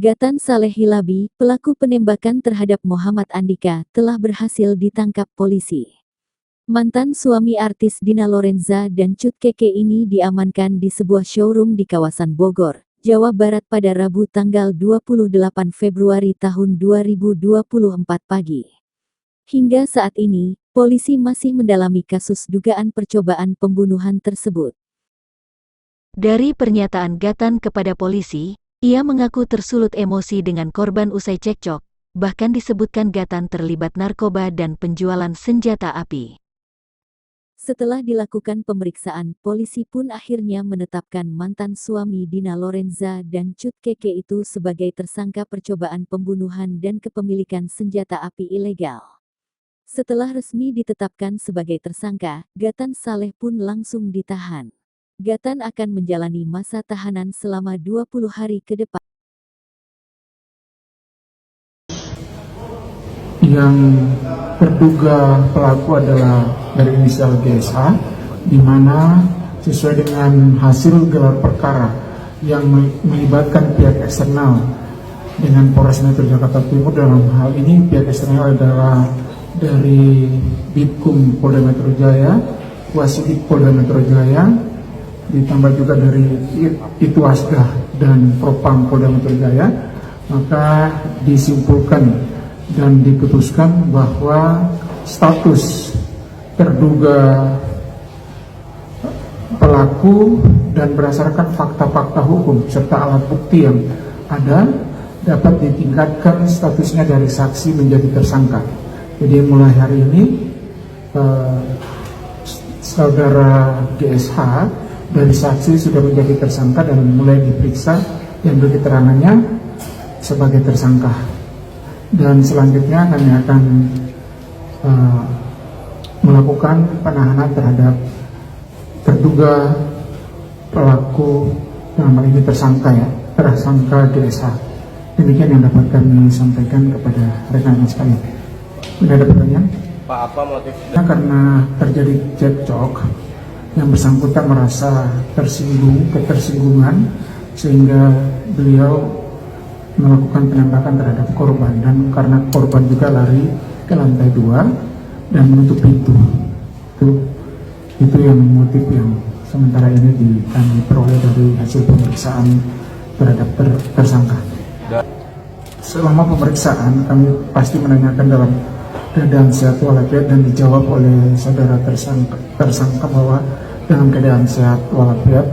Gatan Saleh Hilabi, pelaku penembakan terhadap Muhammad Andika, telah berhasil ditangkap polisi. Mantan suami artis Dina Lorenza dan Cut Keke ini diamankan di sebuah showroom di kawasan Bogor, Jawa Barat pada Rabu tanggal 28 Februari tahun 2024 pagi. Hingga saat ini, polisi masih mendalami kasus dugaan percobaan pembunuhan tersebut. Dari pernyataan Gatan kepada polisi, ia mengaku tersulut emosi dengan korban usai cekcok, bahkan disebutkan Gatan terlibat narkoba dan penjualan senjata api. Setelah dilakukan pemeriksaan, polisi pun akhirnya menetapkan mantan suami Dina Lorenza dan Cut Keke itu sebagai tersangka percobaan pembunuhan dan kepemilikan senjata api ilegal. Setelah resmi ditetapkan sebagai tersangka, Gatan Saleh pun langsung ditahan. Gatan akan menjalani masa tahanan selama 20 hari ke depan. Yang terduga pelaku adalah dari inisial GSH, di mana sesuai dengan hasil gelar perkara yang melibatkan pihak eksternal dengan Polres Metro Jakarta Timur. Dalam hal ini pihak eksternal adalah dari Bitkum Polda Metro Jaya, Wasidik Polda Metro Jaya, ditambah juga dari Itwasda dan Propam Polda Metro Jaya, maka disimpulkan dan diputuskan bahwa status terduga pelaku dan berdasarkan fakta-fakta hukum serta alat bukti yang ada dapat ditingkatkan statusnya dari saksi menjadi tersangka. Jadi mulai hari ini saudara GSH dari saksi sudah menjadi tersangka dan mulai diperiksa yang keterangannya sebagai tersangka. Dan selanjutnya kami akan melakukan penahanan terhadap terduga pelaku, dalam hal ini tersangka GSH. Demikian yang dapat kami sampaikan kepada rekan-rekan sekalian. Ada pertanyaan? Pak, apa motifnya? Karena terjadi cekcok, yang bersangkutan merasa ketersinggungan, sehingga beliau melakukan penembakan terhadap korban, dan karena korban juga lari ke lantai 2 dan menutup pintu. Itu yang motif yang sementara ini kami peroleh dari hasil pemeriksaan terhadap tersangka. Selama pemeriksaan kami pasti menanyakan dalam keadaan sehat walafiat dan dijawab oleh saudara tersangka bahwa dalam keadaan sehat walafiat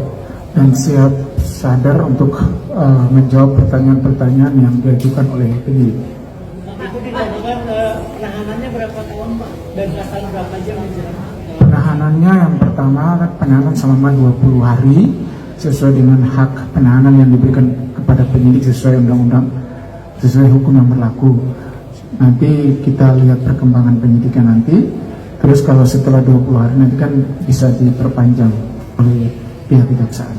dan siap sadar untuk menjawab pertanyaan-pertanyaan yang diajukan oleh penyidik. Itu dilakukan penahanannya berapa tahun, Pak? Dan pasal berapa jam menjelang? Penahanannya yang pertama penahanan selama 20 hari sesuai dengan hak penahanan yang diberikan kepada penyidik sesuai undang-undang, sesuai hukum yang berlaku. Nanti kita lihat perkembangan penyidikan nanti. Terus kalau setelah 20 hari nanti kan bisa diperpanjang oleh pihak kejaksaan.